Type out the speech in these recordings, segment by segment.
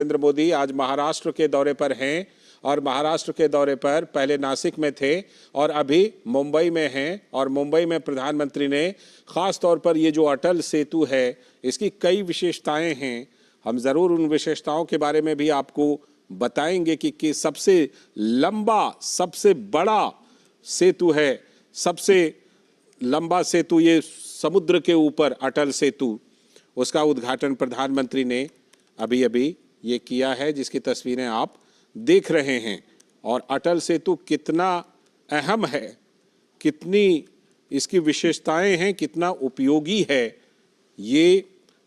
नरेंद्र मोदी आज महाराष्ट्र के दौरे पर हैं और महाराष्ट्र के दौरे पर पहले नासिक में थे और अभी मुंबई में हैं और मुंबई में प्रधानमंत्री ने खास तौर पर ये जो अटल सेतु है इसकी कई विशेषताएं हैं। हम ज़रूर उन विशेषताओं के बारे में भी आपको बताएंगे कि सबसे लंबा सबसे बड़ा सेतु है, सबसे लंबा सेतु ये समुद्र के ऊपर अटल सेतु, उसका उद्घाटन प्रधानमंत्री ने अभी अभी ये किया है जिसकी तस्वीरें आप देख रहे हैं। और अटल सेतु कितना अहम है, कितनी इसकी विशेषताएं हैं, कितना उपयोगी है। ये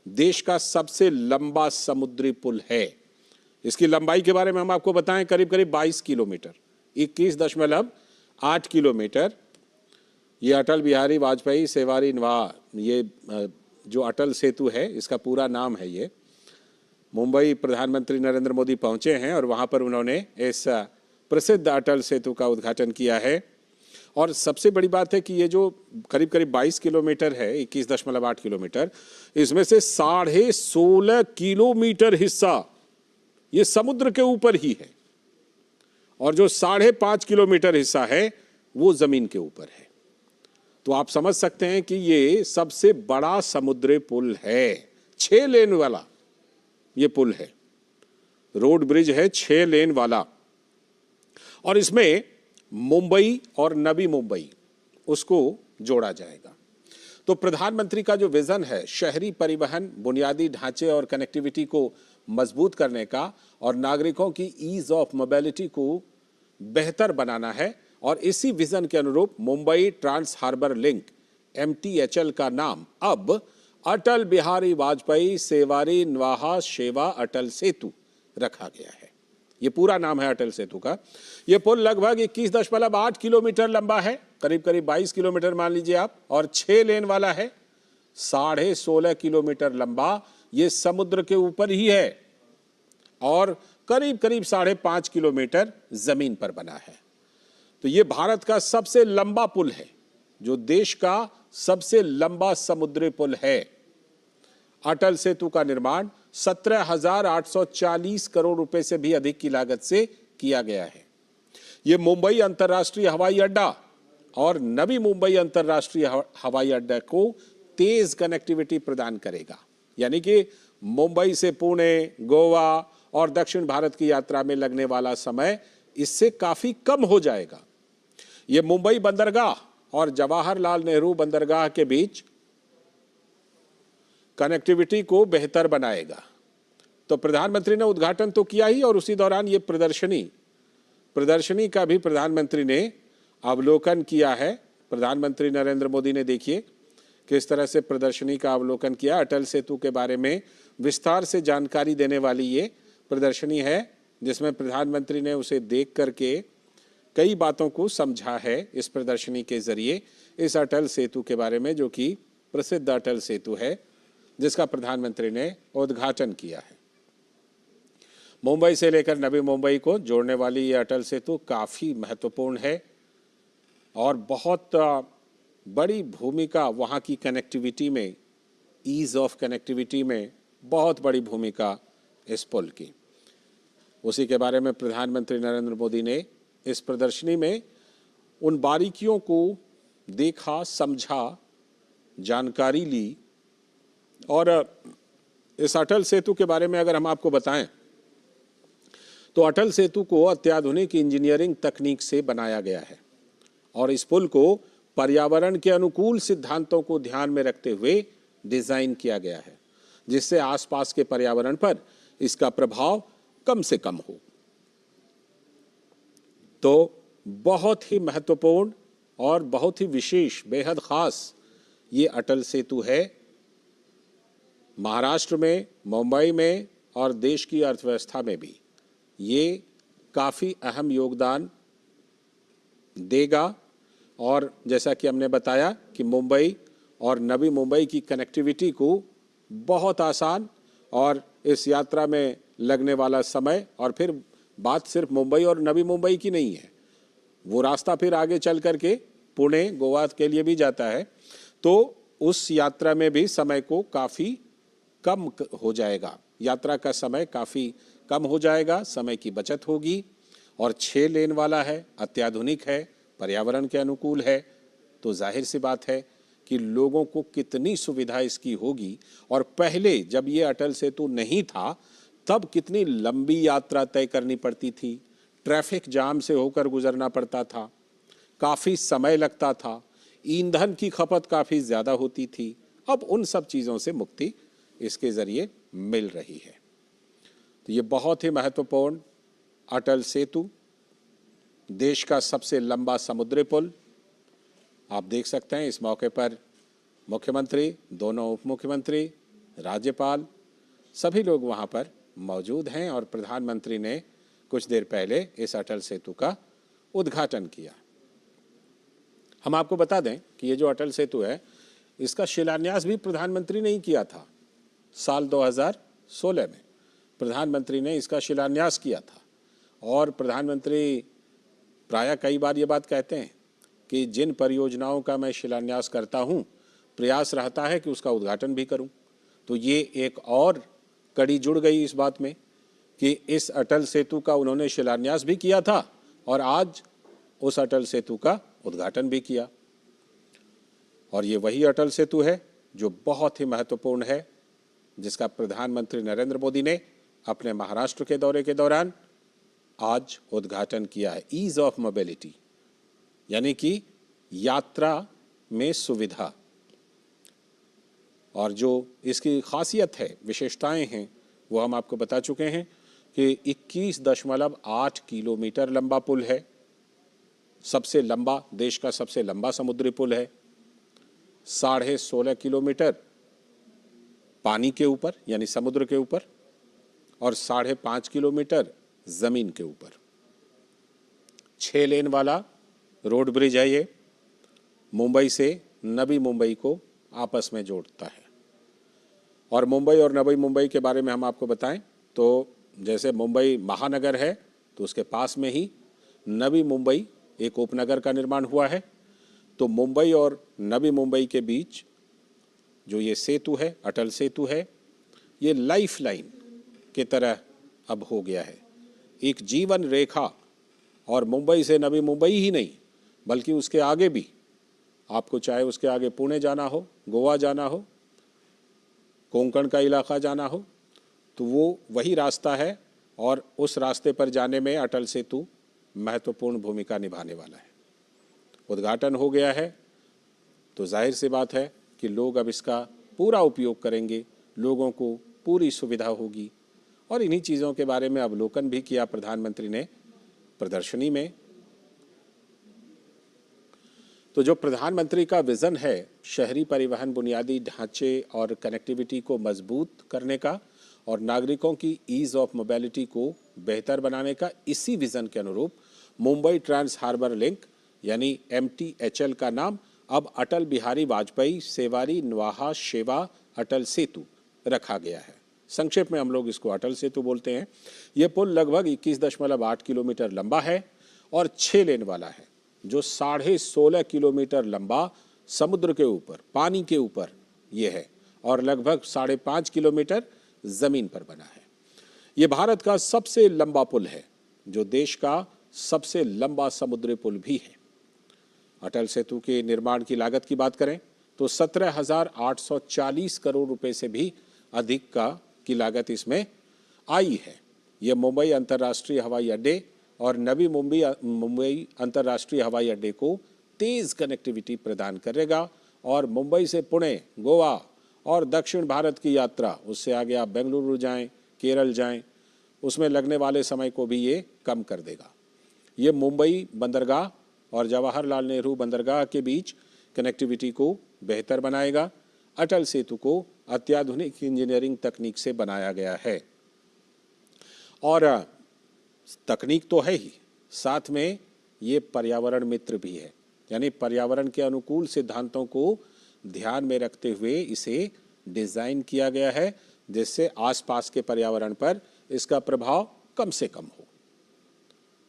देश का सबसे लंबा समुद्री पुल है। इसकी लंबाई के बारे में हम आपको बताएं, करीब करीब 22 किलोमीटर, 21.8 किलोमीटर। ये अटल बिहारी वाजपेयी सेवारी नवा, ये जो अटल सेतु है इसका पूरा नाम है। ये मुंबई प्रधानमंत्री नरेंद्र मोदी पहुंचे हैं और वहां पर उन्होंने इस प्रसिद्ध अटल सेतु का उद्घाटन किया है। और सबसे बड़ी बात है कि ये जो करीब करीब 22 किलोमीटर है, 21.8 किलोमीटर, इसमें से 16.5 किलोमीटर हिस्सा ये समुद्र के ऊपर ही है और जो 5.5 किलोमीटर हिस्सा है वो जमीन के ऊपर है। तो आप समझ सकते हैं कि ये सबसे बड़ा समुद्री पुल है। 6 लेन वाला ये पुल है, रोड ब्रिज है 6 लेन वाला। और इसमें मुंबई और नवी मुंबई उसको जोड़ा जाएगा। तो प्रधानमंत्री का जो विजन है शहरी परिवहन, बुनियादी ढांचे और कनेक्टिविटी को मजबूत करने का और नागरिकों की ईज ऑफ मोबिलिटी को बेहतर बनाना है। और इसी विजन के अनुरूप Mumbai trans harbour link MTHL का नाम अब अटल बिहारी वाजपेयी सेवारी नवाहा शेवा अटल सेतु रखा गया है। ये पूरा नाम है अटल सेतु का। ये पुल लगभग 21.8 किलोमीटर लंबा है, करीब करीब 22 किलोमीटर मान लीजिए आप, और 6 लेन वाला है। 16.5 किलोमीटर लंबा ये समुद्र के ऊपर ही है और करीब करीब 5.5 किलोमीटर जमीन पर बना है। तो ये भारत का सबसे लंबा पुल है, जो देश का सबसे लंबा समुद्री पुल है। अटल सेतु का निर्माण 17,840 करोड़ रुपए से भी अधिक की लागत से किया गया है। यह मुंबई अंतर्राष्ट्रीय हवाई अड्डा और नवी मुंबई अंतर्राष्ट्रीय हवाई अड्डा को तेज कनेक्टिविटी प्रदान करेगा। यानी कि मुंबई से पुणे, गोवा और दक्षिण भारत की यात्रा में लगने वाला समय इससे काफी कम हो जाएगा। यह मुंबई बंदरगाह और जवाहरलाल नेहरू बंदरगाह के बीच कनेक्टिविटी को बेहतर बनाएगा। तो प्रधानमंत्री ने उद्घाटन तो किया ही और उसी दौरान ये प्रदर्शनी का भी प्रधानमंत्री ने अवलोकन किया है। प्रधानमंत्री नरेंद्र मोदी ने देखिए किस तरह से प्रदर्शनी का अवलोकन किया। अटल सेतु के बारे में विस्तार से जानकारी देने वाली ये प्रदर्शनी है, जिसमें प्रधानमंत्री ने उसे देख करके कई बातों को समझा है इस प्रदर्शनी के जरिए, इस अटल सेतु के बारे में, जो कि प्रसिद्ध अटल सेतु है जिसका प्रधानमंत्री ने उद्घाटन किया है। मुंबई से लेकर नवी मुंबई को जोड़ने वाली ये अटल सेतु काफ़ी महत्वपूर्ण है और बहुत बड़ी भूमिका वहाँ की कनेक्टिविटी में, ईज ऑफ कनेक्टिविटी में बहुत बड़ी भूमिका इस पुल की। उसी के बारे में प्रधानमंत्री नरेंद्र मोदी ने इस प्रदर्शनी में उन बारीकियों को देखा, समझा, जानकारी ली। और इस अटल सेतु के बारे में अगर हम आपको बताएं तो अटल सेतु को अत्याधुनिक इंजीनियरिंग तकनीक से बनाया गया है और इस पुल को पर्यावरण के अनुकूल सिद्धांतों को ध्यान में रखते हुए डिजाइन किया गया है, जिससे आसपास के पर्यावरण पर इसका प्रभाव कम से कम हो। तो बहुत ही महत्वपूर्ण और बहुत ही विशेष, बेहद खास ये अटल सेतु है। महाराष्ट्र में, मुंबई में और देश की अर्थव्यवस्था में भी ये काफ़ी अहम योगदान देगा। और जैसा कि हमने बताया कि मुंबई और नवी मुंबई की कनेक्टिविटी को बहुत आसान, और इस यात्रा में लगने वाला समय, और फिर बात सिर्फ मुंबई और नवी मुंबई की नहीं है, वो रास्ता फिर आगे चल करके पुणे, गोवा के लिए भी जाता है। तो उस यात्रा में भी समय को काफ़ी कम हो जाएगा, यात्रा का समय काफ़ी कम हो जाएगा, समय की बचत होगी। और 6 लेन वाला है, अत्याधुनिक है, पर्यावरण के अनुकूल है, तो जाहिर सी बात है कि लोगों को कितनी सुविधा इसकी होगी। और पहले जब ये अटल सेतु नहीं था तब कितनी लंबी यात्रा तय करनी पड़ती थी, ट्रैफिक जाम से होकर गुजरना पड़ता था, काफ़ी समय लगता था, ईंधन की खपत काफ़ी ज़्यादा होती थी। अब उन सब चीज़ों से मुक्ति इसके ज़रिए मिल रही है। तो ये बहुत ही महत्वपूर्ण अटल सेतु, देश का सबसे लंबा समुद्री पुल। आप देख सकते हैं इस मौके पर मुख्यमंत्री, दोनों उप मुख्यमंत्री, राज्यपाल, सभी लोग वहाँ पर मौजूद हैं और प्रधानमंत्री ने कुछ देर पहले इस अटल सेतु का उद्घाटन किया। हम आपको बता दें कि ये जो अटल सेतु है इसका शिलान्यास भी प्रधानमंत्री ने ही किया था। साल 2016 में प्रधानमंत्री ने इसका शिलान्यास किया था। और प्रधानमंत्री प्रायः कई बार ये बात कहते हैं कि जिन परियोजनाओं का मैं शिलान्यास करता हूँ, प्रयास रहता है कि उसका उद्घाटन भी करूँ। तो ये एक और कड़ी जुड़ गई इस बात में कि इस अटल सेतु का उन्होंने शिलान्यास भी किया था और आज उस अटल सेतु का उद्घाटन भी किया। और ये वही अटल सेतु है जो बहुत ही महत्वपूर्ण है, जिसका प्रधानमंत्री नरेंद्र मोदी ने अपने महाराष्ट्र के दौरे के दौरान आज उद्घाटन किया है। ईज ऑफ मोबिलिटी, यानी कि यात्रा में सुविधा। और जो इसकी खासियत है, विशेषताएं हैं, वो हम आपको बता चुके हैं कि 21.8 किलोमीटर लंबा पुल है, सबसे लंबा, देश का सबसे लंबा समुद्री पुल है, 16.5 किलोमीटर पानी के ऊपर यानी समुद्र के ऊपर और 5.5 किलोमीटर जमीन के ऊपर। 6 लेन वाला रोड ब्रिज है ये, मुंबई से नवी मुंबई को आपस में जोड़ता है। और मुंबई और नवी मुंबई के बारे में हम आपको बताएं तो जैसे मुंबई महानगर है तो उसके पास में ही नवी मुंबई एक उपनगर का निर्माण हुआ है। तो मुंबई और नवी मुंबई के बीच जो ये सेतु है, अटल सेतु है, ये लाइफ लाइन की तरह अब हो गया है, एक जीवन रेखा। और मुंबई से नवी मुंबई ही नहीं बल्कि उसके आगे भी, आपको चाहे उसके आगे पुणे जाना हो, गोवा जाना हो, कोंकण का इलाका जाना हो, तो वो वही रास्ता है और उस रास्ते पर जाने में अटल सेतु महत्वपूर्ण भूमिका निभाने वाला है। उद्घाटन हो गया है तो जाहिर सी बात है कि लोग अब इसका पूरा उपयोग करेंगे, लोगों को पूरी सुविधा होगी। और इन्हीं चीज़ों के बारे में अवलोकन भी किया प्रधानमंत्री ने प्रदर्शनी में। तो जो प्रधानमंत्री का विज़न है शहरी परिवहन बुनियादी ढांचे और कनेक्टिविटी को मजबूत करने का और नागरिकों की ईज़ ऑफ मोबिलिटी को बेहतर बनाने का, इसी विज़न के अनुरूप मुंबई ट्रांस हार्बर लिंक यानी MTHL का नाम अब अटल बिहारी वाजपेयी सेवारी न्वाहा शेवा अटल सेतु रखा गया है। संक्षेप में हम लोग इसको अटल सेतु बोलते हैं। ये पुल लगभग 21.8 किलोमीटर लंबा है और 6 लेन वाला है, जो 16.5 किलोमीटर लंबा समुद्र के ऊपर, पानी के ऊपर ये है और लगभग 5.5 किलोमीटर जमीन पर बना है। ये भारत का सबसे लंबा पुल है, जो देश का सबसे लंबा समुद्री पुल भी है। अटल सेतु के निर्माण की लागत की बात करें तो 17,840 करोड़ रुपए से भी अधिक की लागत इसमें आई है। यह मुंबई अंतर्राष्ट्रीय हवाई अड्डे और नवी मुंबई अंतर्राष्ट्रीय हवाई अड्डे को तेज कनेक्टिविटी प्रदान करेगा और मुंबई से पुणे, गोवा और दक्षिण भारत की यात्रा, उससे आगे आप बेंगलुरु जाएं, केरल जाएं, उसमें लगने वाले समय को भी ये कम कर देगा। ये मुंबई बंदरगाह और जवाहरलाल नेहरू बंदरगाह के बीच कनेक्टिविटी को बेहतर बनाएगा। अटल सेतु को अत्याधुनिक इंजीनियरिंग तकनीक से बनाया गया है और तकनीक तो है ही, साथ में ये पर्यावरण मित्र भी है, यानी पर्यावरण के अनुकूल सिद्धांतों को ध्यान में रखते हुए इसे डिज़ाइन किया गया है, जिससे आसपास के पर्यावरण पर इसका प्रभाव कम से कम हो।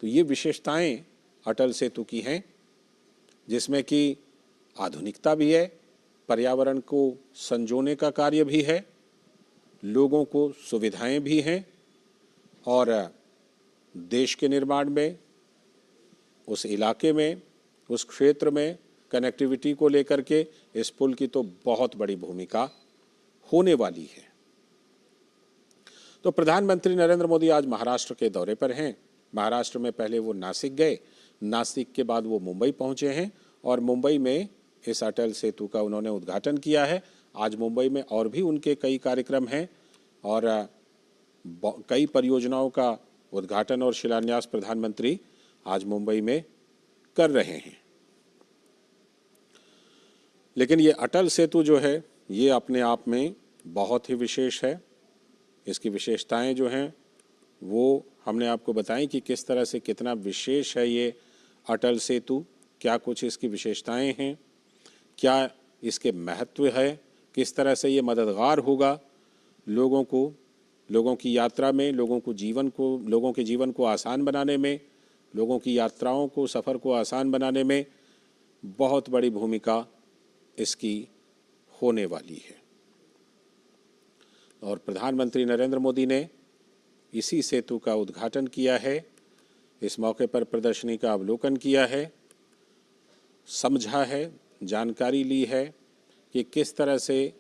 तो ये विशेषताएं अटल सेतु की हैं, जिसमें कि आधुनिकता भी है, पर्यावरण को संजोने का कार्य भी है, लोगों को सुविधाएं भी हैं और देश के निर्माण में, उस इलाके में, उस क्षेत्र में कनेक्टिविटी को लेकर के इस पुल की तो बहुत बड़ी भूमिका होने वाली है। तो प्रधानमंत्री नरेंद्र मोदी आज महाराष्ट्र के दौरे पर हैं। महाराष्ट्र में पहले वो नासिक गए, नासिक के बाद वो मुंबई पहुंचे हैं और मुंबई में इस अटल सेतु का उन्होंने उद्घाटन किया है। आज मुंबई में और भी उनके कई कार्यक्रम हैं और कई परियोजनाओं का उद्घाटन और शिलान्यास प्रधानमंत्री आज मुंबई में कर रहे हैं। लेकिन ये अटल सेतु जो है ये अपने आप में बहुत ही विशेष है। इसकी विशेषताएं जो हैं वो हमने आपको बताई कि किस तरह से कितना विशेष है ये अटल सेतु, क्या कुछ इसकी विशेषताएं हैं, क्या इसके महत्व है, किस तरह से ये मददगार होगा लोगों को, लोगों की यात्रा में, लोगों के जीवन को आसान बनाने में, लोगों की यात्राओं को, सफ़र को आसान बनाने में बहुत बड़ी भूमिका इसकी होने वाली है। और प्रधानमंत्री नरेंद्र मोदी ने इसी सेतु का उद्घाटन किया है। इस मौके पर प्रदर्शनी का अवलोकन किया है, समझा है, जानकारी ली है कि किस तरह से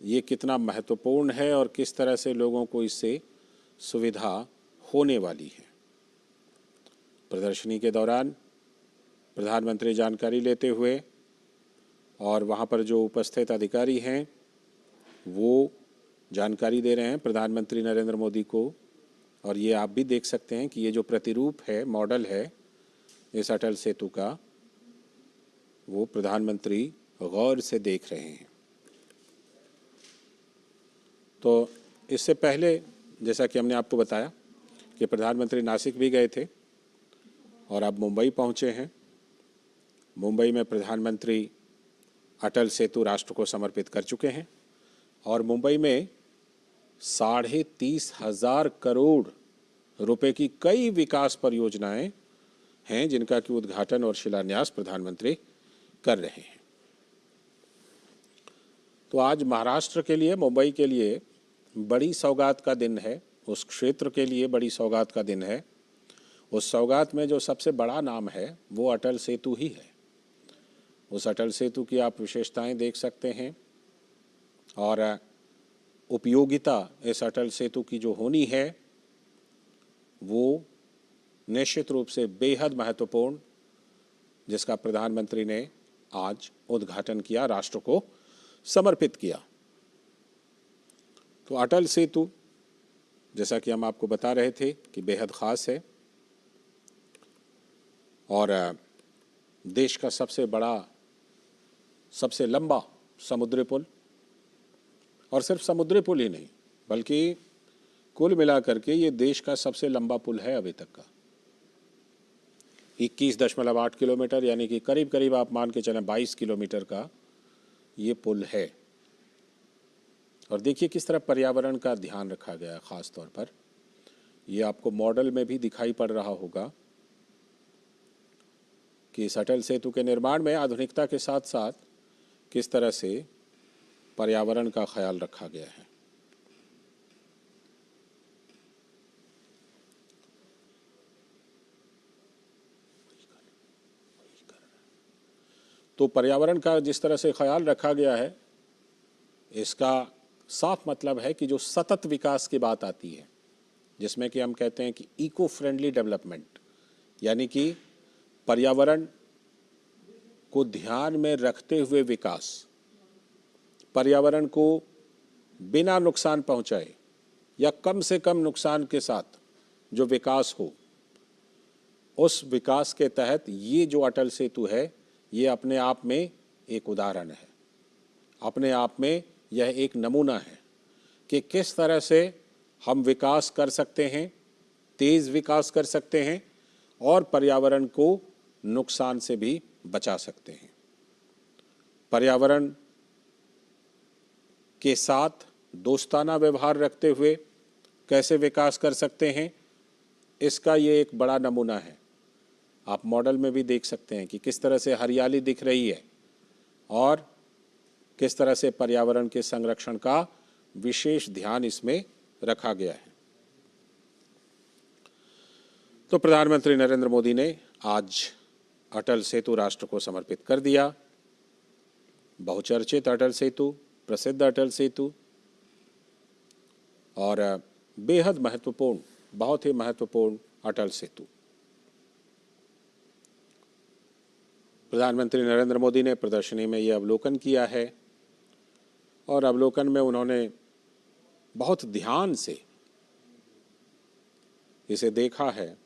ये कितना महत्वपूर्ण है और किस तरह से लोगों को इससे सुविधा होने वाली है। प्रदर्शनी के दौरान प्रधानमंत्री जानकारी लेते हुए और वहाँ पर जो उपस्थित अधिकारी हैं वो जानकारी दे रहे हैं प्रधानमंत्री नरेंद्र मोदी को। और ये आप भी देख सकते हैं कि ये जो प्रतिरूप है, मॉडल है इस अटल सेतु का, वो प्रधानमंत्री गौर से देख रहे हैं। तो इससे पहले जैसा कि हमने आपको बताया कि प्रधानमंत्री नासिक भी गए थे और अब मुंबई पहुंचे हैं। मुंबई में प्रधानमंत्री अटल सेतु राष्ट्र को समर्पित कर चुके हैं और मुंबई में 30,500 करोड़ रुपए की कई विकास परियोजनाएं हैं जिनका कि उद्घाटन और शिलान्यास प्रधानमंत्री कर रहे हैं। तो आज महाराष्ट्र के लिए, मुंबई के लिए बड़ी सौगात का दिन है, उस क्षेत्र के लिए बड़ी सौगात का दिन है। उस सौगात में जो सबसे बड़ा नाम है वो अटल सेतु ही है। उस अटल सेतु की आप विशेषताएं देख सकते हैं और उपयोगिता इस अटल सेतु की जो होनी है वो निश्चित रूप से बेहद महत्वपूर्ण, जिसका प्रधानमंत्री ने आज उद्घाटन किया, राष्ट्र को समर्पित किया। तो अटल सेतु जैसा कि हम आपको बता रहे थे कि बेहद ख़ास है और देश का सबसे बड़ा, सबसे लंबा समुद्री पुल, और सिर्फ समुद्री पुल ही नहीं बल्कि कुल मिलाकर के ये देश का सबसे लंबा पुल है अभी तक का। 21.8 किलोमीटर यानी कि करीब करीब आप मान के चलें 22 किलोमीटर का ये पुल है। और देखिए किस तरह पर्यावरण का ध्यान रखा गया है। ख़ास तौर पर ये आपको मॉडल में भी दिखाई पड़ रहा होगा कि इस अटल सेतु के निर्माण में आधुनिकता के साथ साथ किस तरह से पर्यावरण का ख्याल रखा गया है। तो पर्यावरण का जिस तरह से ख्याल रखा गया है, इसका साफ मतलब है कि जो सतत विकास की बात आती है, जिसमें कि हम कहते हैं कि इको फ्रेंडली डेवलपमेंट, यानी कि पर्यावरण को ध्यान में रखते हुए विकास, पर्यावरण को बिना नुकसान पहुंचाए या कम से कम नुकसान के साथ जो विकास हो, उस विकास के तहत ये जो अटल सेतु है ये अपने आप में एक उदाहरण है, अपने आप में यह एक नमूना है कि किस तरह से हम विकास कर सकते हैं, तेज़ विकास कर सकते हैं और पर्यावरण को नुकसान से भी बचा सकते हैं। पर्यावरण के साथ दोस्ताना व्यवहार रखते हुए कैसे विकास कर सकते हैं, इसका ये एक बड़ा नमूना है। आप मॉडल में भी देख सकते हैं कि किस तरह से हरियाली दिख रही है और किस तरह से पर्यावरण के संरक्षण का विशेष ध्यान इसमें रखा गया है। तो प्रधानमंत्री नरेंद्र मोदी ने आज अटल सेतु राष्ट्र को समर्पित कर दिया। बहुचर्चित अटल सेतु, प्रसिद्ध अटल सेतु और बेहद महत्वपूर्ण, बहुत ही महत्वपूर्ण अटल सेतु। प्रधानमंत्री नरेंद्र मोदी ने प्रदर्शनी में ये अवलोकन किया है और अवलोकन में उन्होंने बहुत ध्यान से इसे देखा है।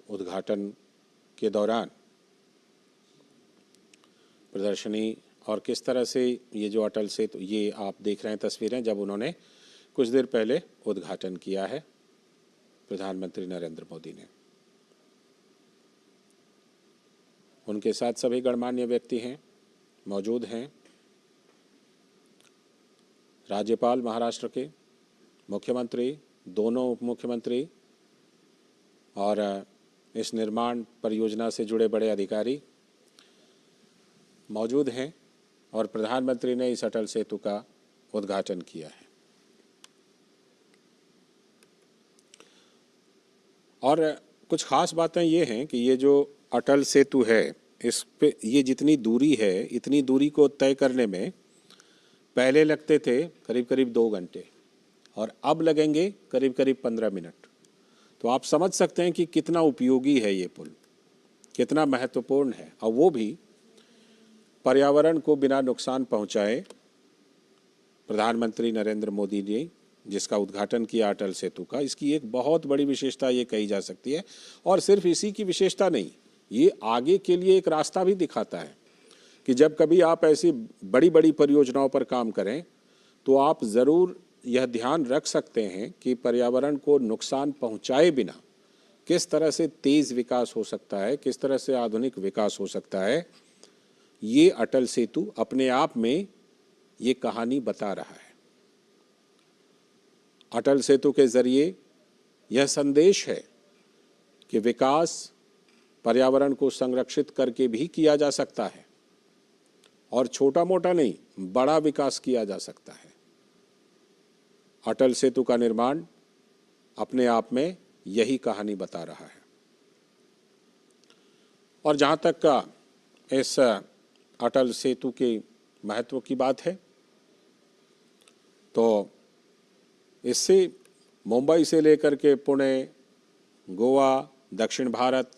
उद्घाटन के दौरान प्रदर्शनी और किस तरह से ये जो अटल सेतु, ये आप देख रहे हैं तस्वीरें जब उन्होंने कुछ देर पहले उद्घाटन किया है प्रधानमंत्री नरेंद्र मोदी ने। उनके साथ सभी गणमान्य व्यक्ति हैं, मौजूद हैं। राज्यपाल महाराष्ट्र के, मुख्यमंत्री, दोनों उप मुख्यमंत्री और इस निर्माण परियोजना से जुड़े बड़े अधिकारी मौजूद हैं और प्रधानमंत्री ने इस अटल सेतु का उद्घाटन किया है। और कुछ खास बातें ये हैं कि ये जो अटल सेतु है, इस पे ये जितनी दूरी है, इतनी दूरी को तय करने में पहले लगते थे करीब करीब 2 घंटे और अब लगेंगे करीब करीब 15 मिनट। तो आप समझ सकते हैं कि कितना उपयोगी है ये पुल, कितना महत्वपूर्ण है, और वो भी पर्यावरण को बिना नुकसान पहुंचाए। प्रधानमंत्री नरेंद्र मोदी ने जिसका उद्घाटन किया अटल सेतु का, इसकी एक बहुत बड़ी विशेषता ये कही जा सकती है। और सिर्फ इसी की विशेषता नहीं, ये आगे के लिए एक रास्ता भी दिखाता है कि जब कभी आप ऐसी बड़ी बड़ी परियोजनाओं पर काम करें तो आप ज़रूर यह ध्यान रख सकते हैं कि पर्यावरण को नुकसान पहुंचाए बिना किस तरह से तेज़ विकास हो सकता है, किस तरह से आधुनिक विकास हो सकता है। ये अटल सेतु अपने आप में ये कहानी बता रहा है। अटल सेतु के जरिए यह संदेश है कि विकास पर्यावरण को संरक्षित करके भी किया जा सकता है और छोटा मोटा नहीं, बड़ा विकास किया जा सकता है। अटल सेतु का निर्माण अपने आप में यही कहानी बता रहा है। और जहाँ तक का इस अटल सेतु के महत्व की बात है, तो इससे मुंबई से लेकर के पुणे, गोवा, दक्षिण भारत,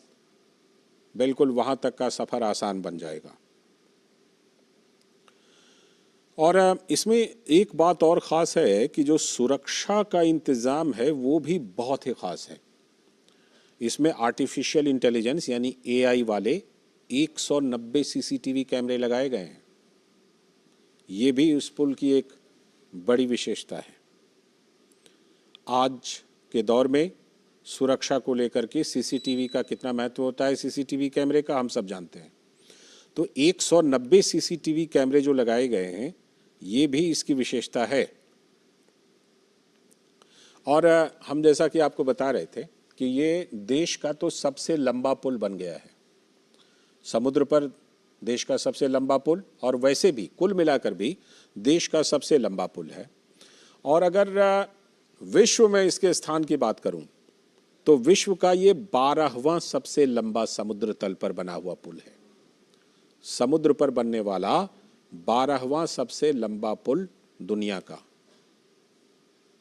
बिल्कुल वहाँ तक का सफ़र आसान बन जाएगा। और इसमें एक बात और ख़ास है कि जो सुरक्षा का इंतज़ाम है वो भी बहुत ही ख़ास है। इसमें आर्टिफिशियल इंटेलिजेंस यानी AI वाले 190 CCTV कैमरे लगाए गए हैं। ये भी उस पुल की एक बड़ी विशेषता है। आज के दौर में सुरक्षा को लेकर के CCTV का कितना महत्व होता है, CCTV कैमरे का हम सब जानते हैं। तो 190 CCTV कैमरे जो लगाए गए हैं, ये भी इसकी विशेषता है। और हम जैसा कि आपको बता रहे थे कि ये देश का तो सबसे लंबा पुल बन गया है, समुद्र पर देश का सबसे लंबा पुल, और वैसे भी कुल मिलाकर भी देश का सबसे लंबा पुल है। और अगर विश्व में इसके स्थान की बात करूं तो विश्व का ये 12वां सबसे लंबा समुद्र तल पर बना हुआ पुल है। समुद्र पर बनने वाला 12वां सबसे लंबा पुल दुनिया का,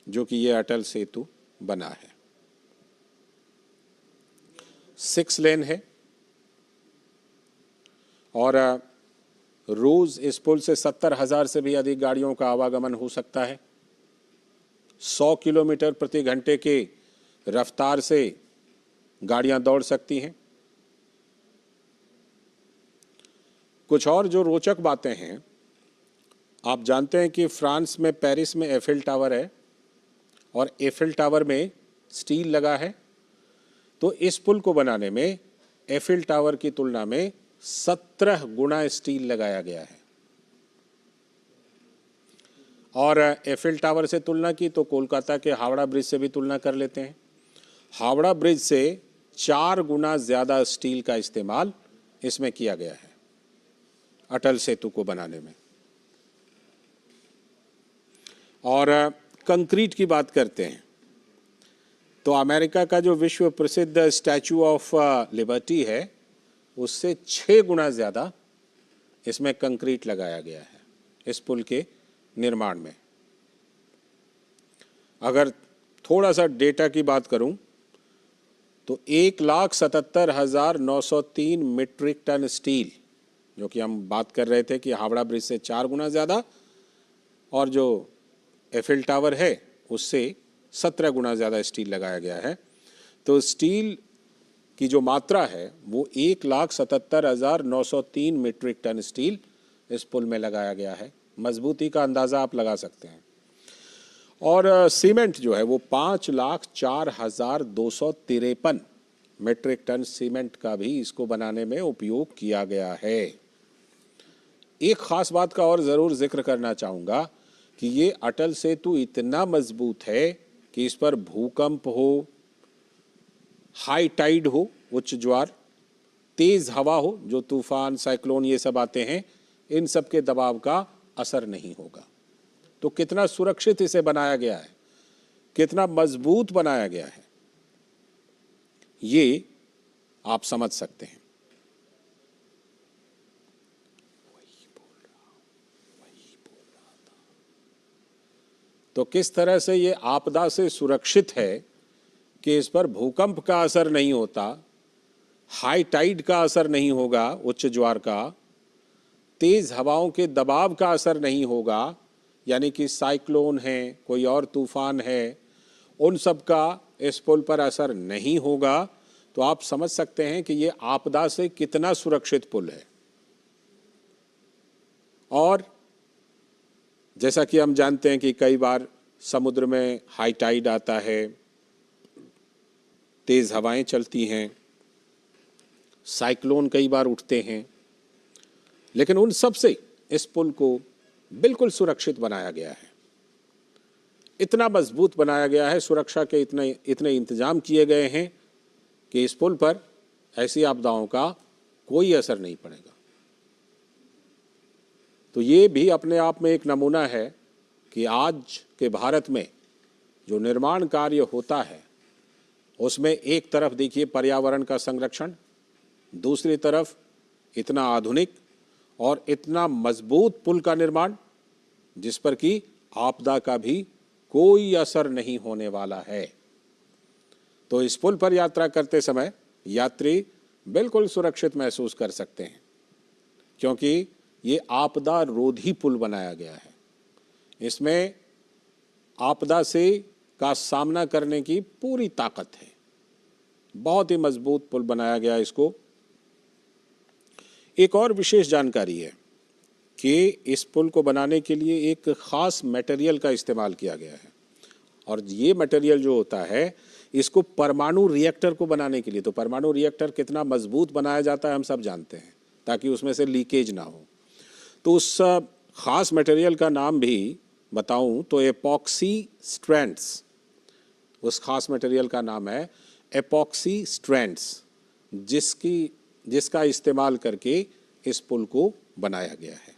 जो कि ये अटल सेतु बना है। 6 लेन है और रोज इस पुल से 70,000 से भी अधिक गाड़ियों का आवागमन हो सकता है। 100 किलोमीटर प्रति घंटे के रफ्तार से गाड़ियां दौड़ सकती हैं। कुछ और जो रोचक बातें हैं, आप जानते हैं कि फ्रांस में पेरिस में एफिल टावर है और एफिल टावर में स्टील लगा है। तो इस पुल को बनाने में एफिल टावर की तुलना में 17 गुना स्टील लगाया गया है। और एफिल टावर से तुलना की तो कोलकाता के हावड़ा ब्रिज से भी तुलना कर लेते हैं। हावड़ा ब्रिज से 4 गुना ज़्यादा स्टील का इस्तेमाल इसमें किया गया है अटल सेतु को बनाने में। और कंक्रीट की बात करते हैं तो अमेरिका का जो विश्व प्रसिद्ध स्टैचू ऑफ लिबर्टी है उससे 6 गुना ज़्यादा इसमें कंक्रीट लगाया गया है इस पुल के निर्माण में। अगर थोड़ा सा डेटा की बात करूं तो 1,77,903 मीट्रिक टन स्टील, जो कि हम बात कर रहे थे कि हावड़ा ब्रिज से 4 गुना ज़्यादा और जो एफिल टावर है उससे 17 गुना ज़्यादा स्टील लगाया गया है। तो स्टील की जो मात्रा है वो 1,77,903 मीट्रिक टन स्टील इस पुल में लगाया गया है। मजबूती का अंदाज़ा आप लगा सकते हैं। और सीमेंट जो है वो 5,04,253 मीट्रिक टन सीमेंट का भी इसको बनाने में उपयोग किया गया है। एक ख़ास बात का और ज़रूर जिक्र करना चाहूँगा कि ये अटल सेतु इतना मजबूत है कि इस पर भूकंप हो, हाई टाइड हो, उच्च ज्वार, तेज़ हवा हो, जो तूफान, साइक्लोन ये सब आते हैं, इन सब के दबाव का असर नहीं होगा। तो कितना सुरक्षित इसे बनाया गया है, कितना मजबूत बनाया गया है, ये आप समझ सकते हैं। तो किस तरह से ये आपदा से सुरक्षित है कि इस पर भूकंप का असर नहीं होता, हाई टाइड का असर नहीं होगा, उच्च ज्वार का, तेज हवाओं के दबाव का असर नहीं होगा, यानी कि साइक्लोन है, कोई और तूफान है, उन सब का इस पुल पर असर नहीं होगा। तो आप समझ सकते हैं कि ये आपदा से कितना सुरक्षित पुल है। और जैसा कि हम जानते हैं कि कई बार समुद्र में हाई टाइड आता है, तेज हवाएं चलती हैं, साइक्लोन कई बार उठते हैं, लेकिन उन सब से इस पुल को बिल्कुल सुरक्षित बनाया गया है। इतना मजबूत बनाया गया है, सुरक्षा के इतने इंतजाम किए गए हैं कि इस पुल पर ऐसी आपदाओं का कोई असर नहीं पड़ेगा। तो ये भी अपने आप में एक नमूना है कि आज के भारत में जो निर्माण कार्य होता है उसमें एक तरफ देखिए पर्यावरण का संरक्षण, दूसरी तरफ इतना आधुनिक और इतना मजबूत पुल का निर्माण जिस पर कि आपदा का भी कोई असर नहीं होने वाला है। तो इस पुल पर यात्रा करते समय यात्री बिल्कुल सुरक्षित महसूस कर सकते हैं, क्योंकि ये आपदा रोधी पुल बनाया गया है। इसमें आपदा से का सामना करने की पूरी ताकत है। बहुत ही मजबूत पुल बनाया गया इसको। एक और विशेष जानकारी है कि इस पुल को बनाने के लिए एक ख़ास मटेरियल का इस्तेमाल किया गया है, और ये मटेरियल जो होता है इसको परमाणु रिएक्टर को बनाने के लिए, तो परमाणु रिएक्टर कितना मजबूत बनाया जाता है हम सब जानते हैं, ताकि उसमें से लीकेज ना हो। तो उस ख़ास मटेरियल का नाम भी बताऊं तो एपॉक्सी स्ट्रैंड्स, उस ख़ास मटेरियल का नाम है एपॉक्सी स्ट्रैंड्स, जिसका इस्तेमाल करके इस पुल को बनाया गया है।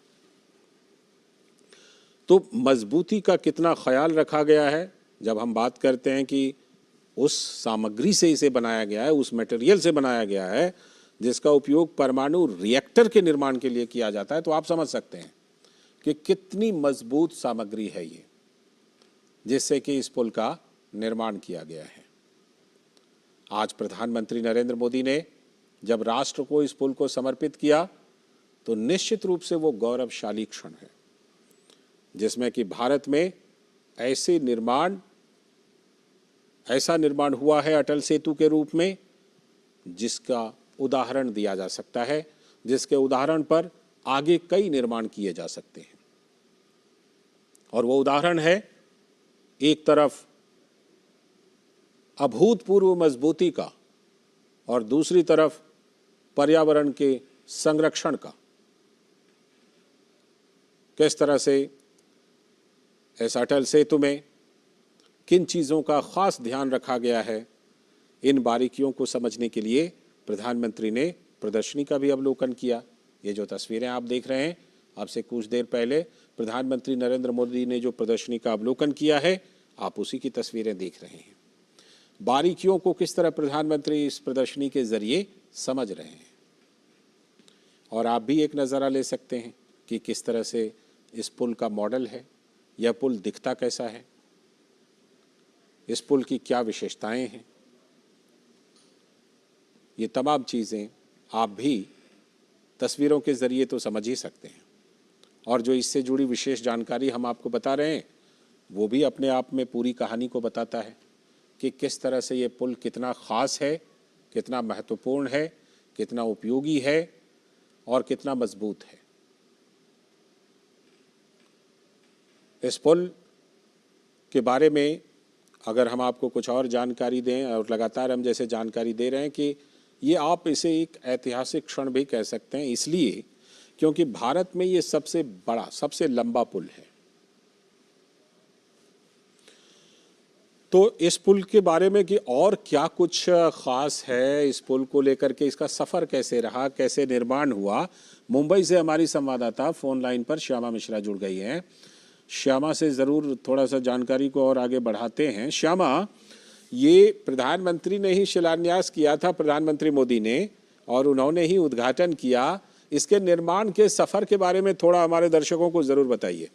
तो मजबूती का कितना ख्याल रखा गया है जब हम बात करते हैं कि उस सामग्री से इसे बनाया गया है, उस मटेरियल से बनाया गया है जिसका उपयोग परमाणु रिएक्टर के निर्माण के लिए किया जाता है, तो आप समझ सकते हैं कि कितनी मजबूत सामग्री है ये, जिससे कि इस पुल का निर्माण किया गया है। आज प्रधानमंत्री नरेंद्र मोदी ने जब राष्ट्र को इस पुल को समर्पित किया तो निश्चित रूप से वो गौरवशाली क्षण है, जिसमें कि भारत में ऐसा निर्माण हुआ है अटल सेतु के रूप में जिसका उदाहरण दिया जा सकता है, जिसके उदाहरण पर आगे कई निर्माण किए जा सकते हैं। और वो उदाहरण है एक तरफ अभूतपूर्व मजबूती का और दूसरी तरफ पर्यावरण के संरक्षण का। किस तरह से इस अटल सेतु में किन चीज़ों का खास ध्यान रखा गया है, इन बारीकियों को समझने के लिए प्रधानमंत्री ने प्रदर्शनी का भी अवलोकन किया। ये जो तस्वीरें आप देख रहे हैं, आपसे कुछ देर पहले प्रधानमंत्री नरेंद्र मोदी ने जो प्रदर्शनी का अवलोकन किया है, आप उसी की तस्वीरें देख रहे हैं। बारीकियों को किस तरह प्रधानमंत्री इस प्रदर्शनी के जरिए समझ रहे हैं। और आप भी एक नज़ारा ले सकते हैं कि किस तरह से इस पुल का मॉडल है, यह पुल दिखता कैसा है, इस पुल की क्या विशेषताएं हैं। ये तमाम चीज़ें आप भी तस्वीरों के ज़रिए तो समझ ही सकते हैं, और जो इससे जुड़ी विशेष जानकारी हम आपको बता रहे हैं वो भी अपने आप में पूरी कहानी को बताता है कि किस तरह से ये पुल कितना ख़ास है, कितना महत्वपूर्ण है, कितना उपयोगी है और कितना मजबूत है। इस पुल के बारे में अगर हम आपको कुछ और जानकारी दें, और लगातार हम जैसे जानकारी दे रहे हैं कि ये आप इसे एक ऐतिहासिक क्षण भी कह सकते हैं, इसलिए क्योंकि भारत में ये सबसे बड़ा, सबसे लंबा पुल है। तो इस पुल के बारे में कि और क्या कुछ ख़ास है इस पुल को लेकर के, इसका सफ़र कैसे रहा, कैसे निर्माण हुआ, मुंबई से हमारी संवाददाता फ़ोन लाइन पर श्यामा मिश्रा जुड़ गई हैं। श्यामा से ज़रूर थोड़ा सा जानकारी को और आगे बढ़ाते हैं। श्यामा, ये प्रधानमंत्री ने ही शिलान्यास किया था, प्रधानमंत्री मोदी ने, और उन्होंने ही उद्घाटन किया। इसके निर्माण के सफ़र के बारे में थोड़ा हमारे दर्शकों को ज़रूर बताइए।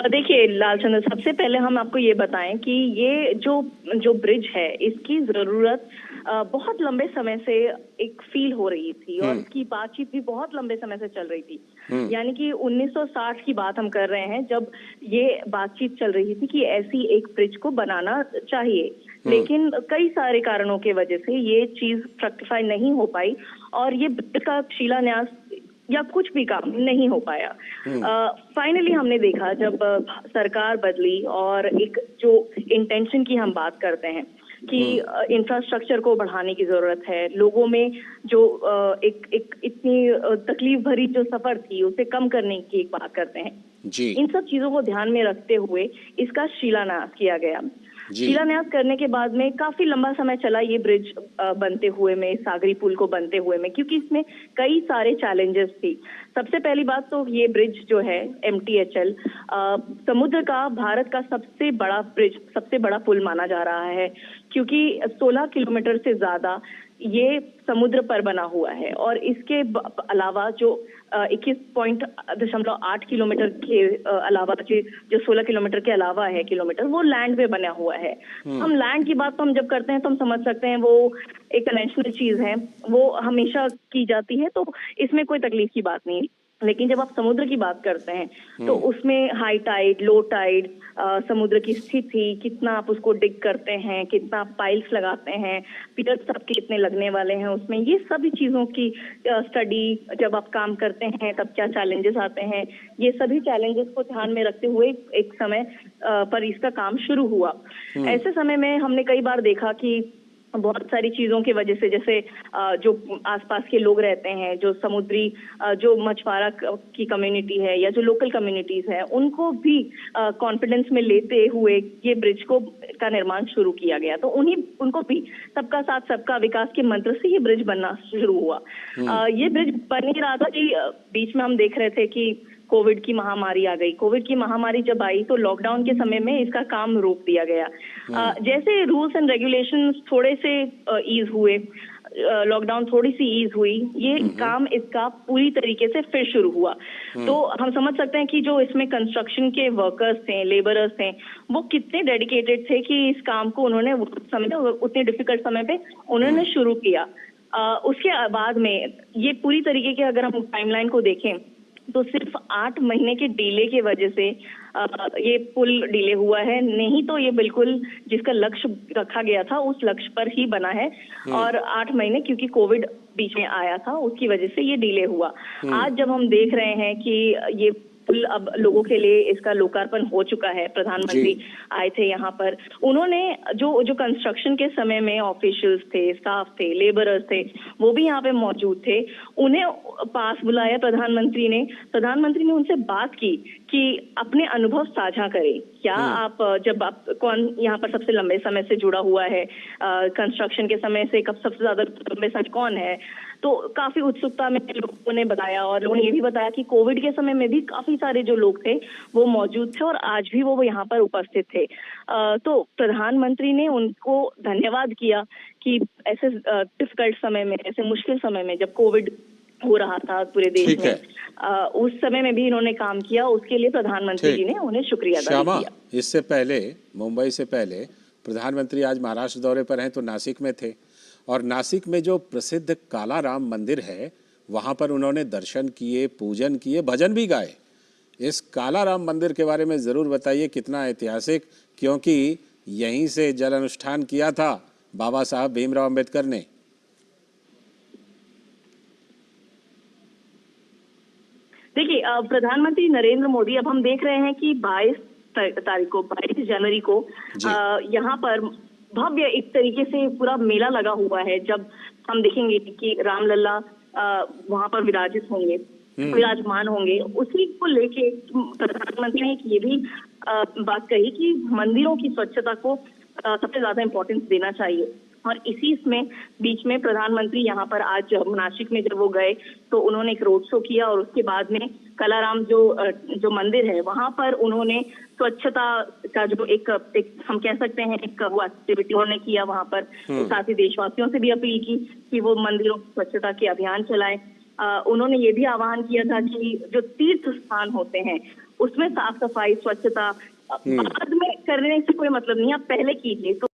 देखिए लालचंद्र, सबसे पहले हम आपको ये बताएं कि ये जो ब्रिज है इसकी जरूरत बहुत लंबे समय से एक फील हो रही थी, और इसकी बातचीत भी बहुत लंबे समय से चल रही थी। यानी कि 1960 की बात हम कर रहे हैं जब ये बातचीत चल रही थी कि ऐसी एक ब्रिज को बनाना चाहिए, लेकिन कई सारे कारणों के वजह से ये चीज फ्रक्टिफाई नहीं हो पाई और ये ब्रिज का शिलान्यास या कुछ भी काम नहीं हो पाया। फाइनली हमने देखा जब सरकार बदली और एक जो इंटेंशन की हम बात करते हैं कि इंफ्रास्ट्रक्चर को बढ़ाने की जरूरत है, लोगों में जो एक इतनी तकलीफ भरी जो सफर थी उसे कम करने की एक बात करते हैं जी। इन सब चीजों को ध्यान में रखते हुए इसका शिलान्यास किया गया। शिलान्यास करने के बाद में काफी लंबा समय चला ये ब्रिज बनते हुए में, सागरी पुल को बनते हुए में, क्योंकि इसमें कई सारे चैलेंजेस थी। सबसे पहली बात तो ये ब्रिज जो है MTHL समुद्र का भारत का सबसे बड़ा ब्रिज, सबसे बड़ा पुल माना जा रहा है, क्योंकि 16 किलोमीटर से ज्यादा ये समुद्र पर बना हुआ है, और इसके अलावा जो 21.8 किलोमीटर के अलावा जो 16 किलोमीटर के अलावा है किलोमीटर, वो लैंड पे बना हुआ है। हम लैंड की बात तो हम जब करते हैं तो हम समझ सकते हैं वो एक कन्वेंशनल चीज है, वो हमेशा की जाती है, तो इसमें कोई तकलीफ की बात नहीं। लेकिन जब आप समुद्र की बात करते हैं तो उसमें हाई टाइड, लो टाइड, समुद्र की स्थिति, कितना आप उसको डिग करते हैं, कितना पाइल्स लगाते हैं, पिलर्स आपके कितने लगने वाले हैं उसमें, ये सभी चीजों की स्टडी जब आप काम करते हैं तब क्या चैलेंजेस आते हैं, ये सभी चैलेंजेस को ध्यान में रखते हुए एक समय पर इसका काम शुरू हुआ। ऐसे समय में हमने कई बार देखा कि बहुत सारी चीजों की वजह से, जैसे जो आसपास के लोग रहते हैं, जो समुद्री जो मछुआरा की कम्युनिटी है या जो लोकल कम्युनिटीज है, उनको भी कॉन्फिडेंस में लेते हुए ये ब्रिज को का निर्माण शुरू किया गया। तो उनको भी सबका साथ सबका विकास के मंत्र से ये ब्रिज बनना शुरू हुआ। ये ब्रिज बन ही रहा था कि बीच में हम देख रहे थे कि कोविड की महामारी आ गई। कोविड की महामारी जब आई तो लॉकडाउन के समय में इसका काम रोक दिया गया। जैसे रूल्स एंड रेगुलेशंस थोड़े से ईज हुए, लॉकडाउन थोड़ी सी ईज हुई, ये काम इसका पूरी तरीके से फिर शुरू हुआ। तो हम समझ सकते हैं कि जो इसमें कंस्ट्रक्शन के वर्कर्स थे, लेबरर्स थे, वो कितने डेडिकेटेड थे कि इस काम को उन्होंने उतने डिफिकल्ट समय पे उन्होंने शुरू किया। उसके बाद में ये पूरी तरीके के अगर हम टाइमलाइन को देखें तो सिर्फ 8 महीने के डिले की वजह से ये पुल डिले हुआ है, नहीं तो ये बिल्कुल जिसका लक्ष्य रखा गया था उस लक्ष्य पर ही बना है। और 8 महीने क्योंकि कोविड बीच में आया था उसकी वजह से ये डिले हुआ। आज जब हम देख रहे हैं कि ये पुल अब लोगों के लिए इसका लोकार्पण हो चुका है, प्रधानमंत्री आए थे यहाँ पर, उन्होंने जो कंस्ट्रक्शन के समय में ऑफिशियल्स थे, स्टाफ थे, लेबरर्स थे, वो भी यहाँ पे मौजूद थे, उन्हें पास बुलाया प्रधानमंत्री ने उनसे बात की कि अपने अनुभव साझा करें। क्या आप जब आप कौन यहाँ पर सबसे लंबे समय से जुड़ा हुआ है, कंस्ट्रक्शन के समय से कब सबसे ज्यादा लंबे समय कौन है, तो काफी उत्सुकता में लोगों ने बताया। और उन्होंने ये भी बताया कि कोविड के समय में भी काफी सारे जो लोग थे वो मौजूद थे और आज भी वो यहाँ पर उपस्थित थे। तो प्रधानमंत्री ने उनको धन्यवाद किया कि ऐसे डिफिकल्ट समय में, ऐसे मुश्किल समय में जब कोविड हो रहा था पूरे देश ठीक में, है। उस समय में भी इन्होंने काम किया, उसके लिए प्रधानमंत्री जी ने उन्हें शुक्रिया अदा श्यामा, किया। इससे पहले, मुंबई से पहले प्रधानमंत्री आज महाराष्ट्र दौरे पर हैं तो नासिक में थे, और नासिक में जो प्रसिद्ध काला राम मंदिर है वहाँ पर उन्होंने दर्शन किए, पूजन किए, भजन भी गाए। इस काला राम मंदिर के बारे में ज़रूर बताइए, कितना ऐतिहासिक, क्योंकि यहीं से जल अनुष्ठान किया था बाबा साहब भीमराव अम्बेडकर ने। देखिए, प्रधानमंत्री नरेंद्र मोदी, अब हम देख रहे हैं कि 22 तारीख को, 22 जनवरी को यहाँ पर भव्य एक तरीके से पूरा मेला लगा हुआ है। जब हम देखेंगे कि रामलला वहां पर विराजित होंगे, विराजमान होंगे, उसी को लेके प्रधानमंत्री ने ये भी बात कही कि मंदिरों की स्वच्छता को सबसे ज्यादा इम्पोर्टेंस देना चाहिए। और इसी इसमें बीच में प्रधानमंत्री यहाँ पर आज नासिक में जब वो गए तो उन्होंने एक रोड शो किया और उसके बाद में कलाराम जो मंदिर है वहां पर उन्होंने स्वच्छता का जो एक हम कह सकते हैं एक वो एक्टिविटी उन्होंने किया वहां पर। तो साथ ही देशवासियों से भी अपील की कि वो मंदिरों की स्वच्छता के अभियान चलाएं। उन्होंने ये भी आह्वान किया था कि जो तीर्थ स्थान होते हैं उसमें साफ सफाई, स्वच्छता बाद में करने से कोई मतलब नहीं, आप पहले कीजिए। तो